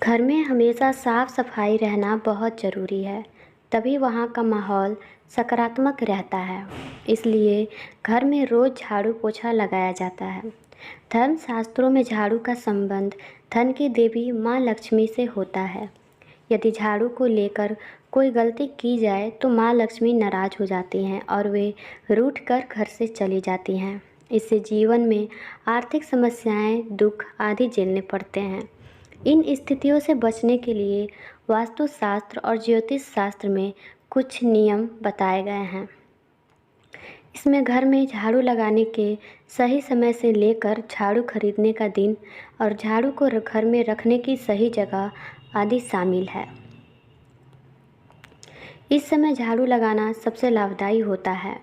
घर में हमेशा साफ सफाई रहना बहुत ज़रूरी है। तभी वहाँ का माहौल सकारात्मक रहता है। इसलिए घर में रोज़ झाड़ू पोछा लगाया जाता है। धर्मशास्त्रों में झाड़ू का संबंध धन की देवी माँ लक्ष्मी से होता है। यदि झाड़ू को लेकर कोई गलती की जाए तो माँ लक्ष्मी नाराज़ हो जाती हैं और वे रूठ कर घर से चली जाती हैं। इससे जीवन में आर्थिक समस्याएं, दुख आदि झेलने पड़ते हैं। इन स्थितियों से बचने के लिए वास्तुशास्त्र और ज्योतिष शास्त्र में कुछ नियम बताए गए हैं। इसमें घर में झाड़ू लगाने के सही समय से लेकर झाड़ू खरीदने का दिन और झाड़ू को घर में रखने की सही जगह आदि शामिल है। इस समय झाड़ू लगाना सबसे लाभदायी होता है।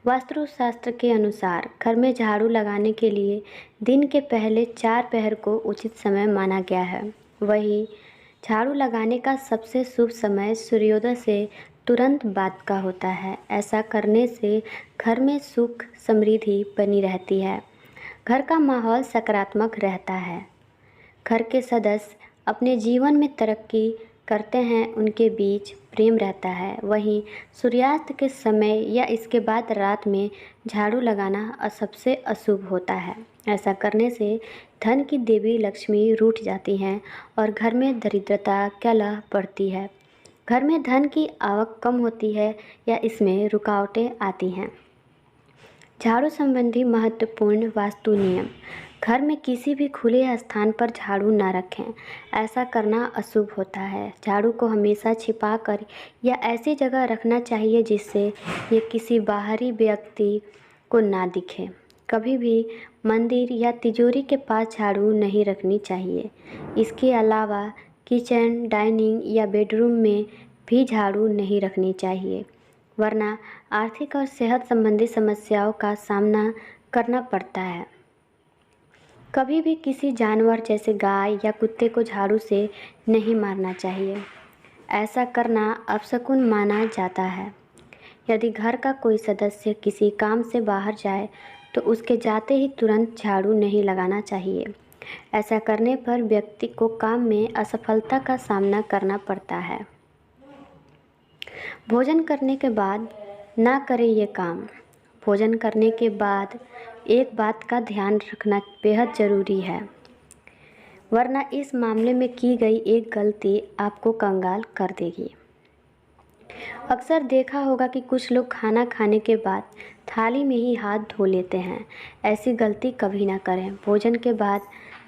वास्तुशास्त्र के अनुसार घर में झाड़ू लगाने के लिए दिन के पहले 4 पहर को उचित समय माना गया है। वहीं झाड़ू लगाने का सबसे शुभ समय सूर्योदय से तुरंत बाद का होता है। ऐसा करने से घर में सुख समृद्धि बनी रहती है। घर का माहौल सकारात्मक रहता है। घर के सदस्य अपने जीवन में तरक्की करते हैं, उनके बीच प्रेम रहता है। वहीं सूर्यास्त के समय या इसके बाद रात में झाड़ू लगाना सबसे अशुभ होता है। ऐसा करने से धन की देवी लक्ष्मी रूठ जाती हैं और घर में दरिद्रता कलह बढ़ती है। घर में धन की आवक कम होती है या इसमें रुकावटें आती हैं। झाड़ू संबंधी महत्वपूर्ण वास्तु नियम। घर में किसी भी खुले स्थान पर झाड़ू न रखें। ऐसा करना अशुभ होता है। झाड़ू को हमेशा छिपाकर या ऐसी जगह रखना चाहिए जिससे ये किसी बाहरी व्यक्ति को ना दिखे। कभी भी मंदिर या तिजोरी के पास झाड़ू नहीं रखनी चाहिए। इसके अलावा किचन, डाइनिंग या बेडरूम में भी झाड़ू नहीं रखनी चाहिए, वरना आर्थिक और सेहत संबंधी समस्याओं का सामना करना पड़ता है। कभी भी किसी जानवर जैसे गाय या कुत्ते को झाड़ू से नहीं मारना चाहिए। ऐसा करना अपशकुन माना जाता है। यदि घर का कोई सदस्य किसी काम से बाहर जाए तो उसके जाते ही तुरंत झाड़ू नहीं लगाना चाहिए। ऐसा करने पर व्यक्ति को काम में असफलता का सामना करना पड़ता है। भोजन करने के बाद ना करें ये काम। भोजन करने के बाद एक बात का ध्यान रखना बेहद ज़रूरी है, वरना इस मामले में की गई एक गलती आपको कंगाल कर देगी। अक्सर देखा होगा कि कुछ लोग खाना खाने के बाद थाली में ही हाथ धो लेते हैं। ऐसी गलती कभी ना करें। भोजन के बाद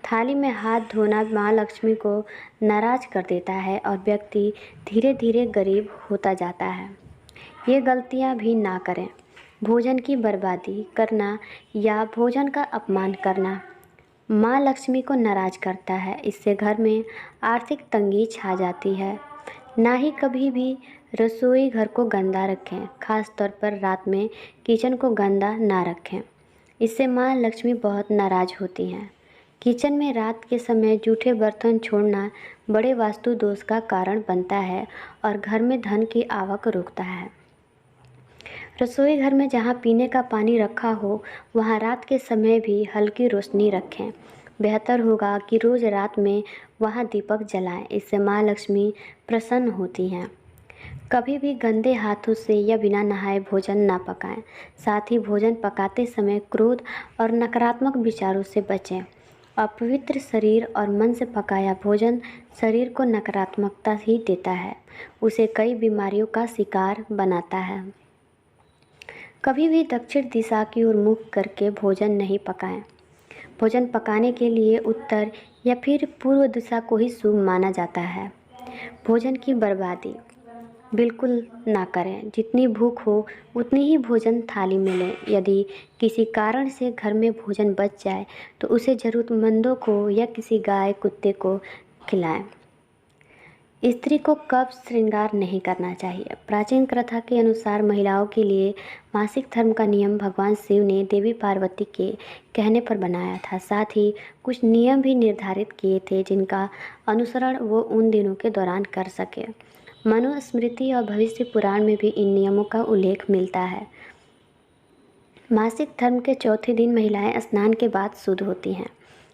थाली में हाथ धोना माँ लक्ष्मी को नाराज़ कर देता है और व्यक्ति धीरे धीरे गरीब होता जाता है। ये गलतियाँ भी ना करें। भोजन की बर्बादी करना या भोजन का अपमान करना माँ लक्ष्मी को नाराज़ करता है। इससे घर में आर्थिक तंगी छा जाती है। ना ही कभी भी रसोई घर को गंदा रखें, खास तौर पर रात में किचन को गंदा ना रखें। इससे माँ लक्ष्मी बहुत नाराज़ होती हैं। किचन में रात के समय जूठे बर्तन छोड़ना बड़े वास्तु दोष का कारण बनता है और घर में धन की आवक रोकता है। रसोई घर में जहाँ पीने का पानी रखा हो वहाँ रात के समय भी हल्की रोशनी रखें। बेहतर होगा कि रोज़ रात में वहाँ दीपक जलाएं। इससे माँ लक्ष्मी प्रसन्न होती हैं। कभी भी गंदे हाथों से या बिना नहाए भोजन ना पकाएं। साथ ही भोजन पकाते समय क्रोध और नकारात्मक विचारों से बचें। अपवित्र शरीर और मन से पकाया भोजन शरीर को नकारात्मकता ही देता है, उसे कई बीमारियों का शिकार बनाता है। कभी भी दक्षिण दिशा की ओर मुख करके भोजन नहीं पकाएं। भोजन पकाने के लिए उत्तर या फिर पूर्व दिशा को ही शुभ माना जाता है। भोजन की बर्बादी बिल्कुल ना करें। जितनी भूख हो उतनी ही भोजन थाली में लें। यदि किसी कारण से घर में भोजन बच जाए तो उसे ज़रूरतमंदों को या किसी गाय कुत्ते को खिलाएं। स्त्री को कब श्रृंगार नहीं करना चाहिए। प्राचीन प्रथा के अनुसार महिलाओं के लिए मासिक धर्म का नियम भगवान शिव ने देवी पार्वती के कहने पर बनाया था। साथ ही कुछ नियम भी निर्धारित किए थे जिनका अनुसरण वो उन दिनों के दौरान कर सके। मनुस्मृति और भविष्य पुराण में भी इन नियमों का उल्लेख मिलता है। मासिक धर्म के चौथे दिन महिलाएं स्नान के बाद शुद्ध होती हैं।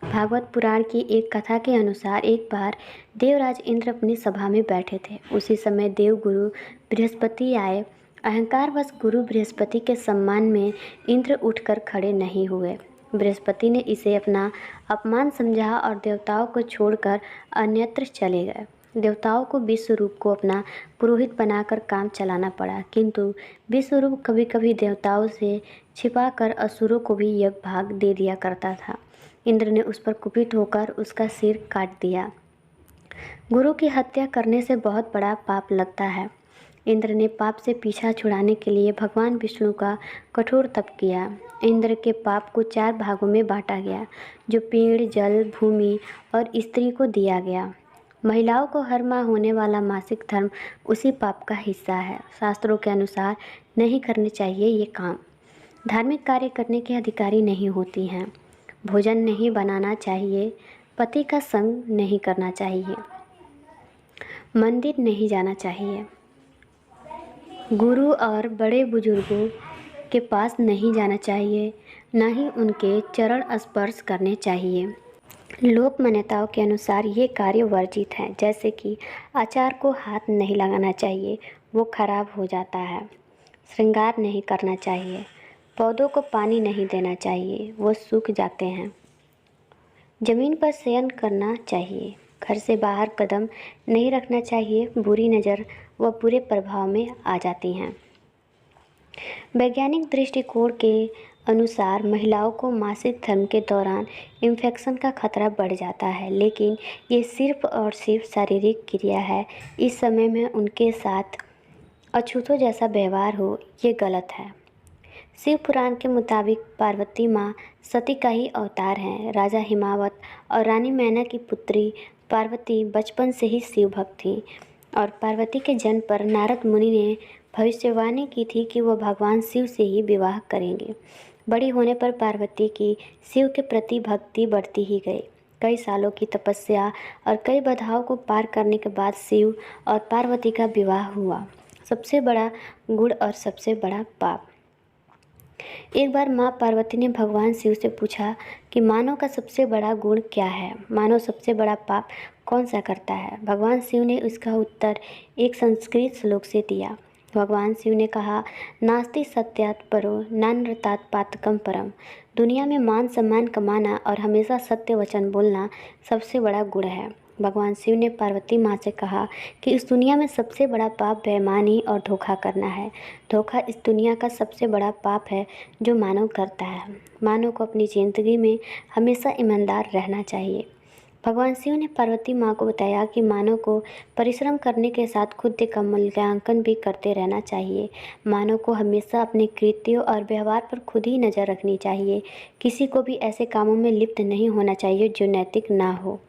भागवत पुराण की एक कथा के अनुसार एक बार देवराज इंद्र अपनी सभा में बैठे थे। उसी समय देवगुरु बृहस्पति आए। अहंकारवश गुरु बृहस्पति के सम्मान में इंद्र उठकर खड़े नहीं हुए। बृहस्पति ने इसे अपना अपमान समझा और देवताओं को छोड़कर अन्यत्र चले गए। देवताओं को विश्वरूप को अपना पुरोहित बनाकर काम चलाना पड़ा, किंतु विश्वरूप कभी कभी देवताओं से छिपाकर असुरों को भी यज्ञ भाग दे दिया करता था। इंद्र ने उस पर कुपित होकर उसका सिर काट दिया। गुरु की हत्या करने से बहुत बड़ा पाप लगता है। इंद्र ने पाप से पीछा छुड़ाने के लिए भगवान विष्णु का कठोर तप किया। इंद्र के पाप को 4 भागों में बांटा गया, जो पेड़, जल, भूमि और स्त्री को दिया गया। महिलाओं को हर माह होने वाला मासिक धर्म उसी पाप का हिस्सा है। शास्त्रों के अनुसार नहीं करने चाहिए ये काम। धार्मिक कार्य करने के अधिकारी नहीं होती हैं। भोजन नहीं बनाना चाहिए। पति का संग नहीं करना चाहिए। मंदिर नहीं जाना चाहिए। गुरु और बड़े बुजुर्गों के पास नहीं जाना चाहिए, न ही उनके चरण स्पर्श करने चाहिए। लोक मान्यताओं के अनुसार ये कार्य वर्जित हैं, जैसे कि आचार को हाथ नहीं लगाना चाहिए, वो खराब हो जाता है। श्रृंगार नहीं करना चाहिए। पौधों को पानी नहीं देना चाहिए, वो सूख जाते हैं। जमीन पर शयन करना चाहिए। घर से बाहर कदम नहीं रखना चाहिए, बुरी नज़र व बुरे प्रभाव में आ जाती हैं। वैज्ञानिक दृष्टिकोण के अनुसार महिलाओं को मासिक धर्म के दौरान इन्फेक्शन का खतरा बढ़ जाता है, लेकिन ये सिर्फ और सिर्फ शारीरिक क्रिया है। इस समय में उनके साथ अछूतों जैसा व्यवहार हो, ये गलत है। शिव पुराण के मुताबिक पार्वती माँ सती का ही अवतार हैं। राजा हिमावत और रानी मैना की पुत्री पार्वती बचपन से ही शिव भक्त थी और पार्वती के जन्म पर नारद मुनि ने भविष्यवाणी की थी कि वह भगवान शिव से ही विवाह करेंगे। बड़ी होने पर पार्वती की शिव के प्रति भक्ति बढ़ती ही गई। कई सालों की तपस्या और कई बाधाओं को पार करने के बाद शिव और पार्वती का विवाह हुआ। सबसे बड़ा गुण और सबसे बड़ा पाप। एक बार माँ पार्वती ने भगवान शिव से पूछा कि मानव का सबसे बड़ा गुण क्या है, मानव सबसे बड़ा पाप कौन सा करता है। भगवान शिव ने उसका उत्तर एक संस्कृत श्लोक से दिया। भगवान शिव ने कहा, नास्ति सत्यात् परो नानृतात् पातकम परम। दुनिया में मान सम्मान कमाना और हमेशा सत्य वचन बोलना सबसे बड़ा गुण है। भगवान शिव ने पार्वती माँ से कहा कि इस दुनिया में सबसे बड़ा पाप बेईमानी और धोखा करना है। धोखा इस दुनिया का सबसे बड़ा पाप है जो मानव करता है। मानव को अपनी ज़िंदगी में हमेशा ईमानदार रहना चाहिए। भगवान शिव ने पार्वती माँ को बताया कि मानव को परिश्रम करने के साथ खुद का मूल्यांकन भी करते रहना चाहिए। मानव को हमेशा अपने कृत्यों और व्यवहार पर खुद ही नज़र रखनी चाहिए। किसी को भी ऐसे कामों में लिप्त नहीं होना चाहिए जो नैतिक ना हो।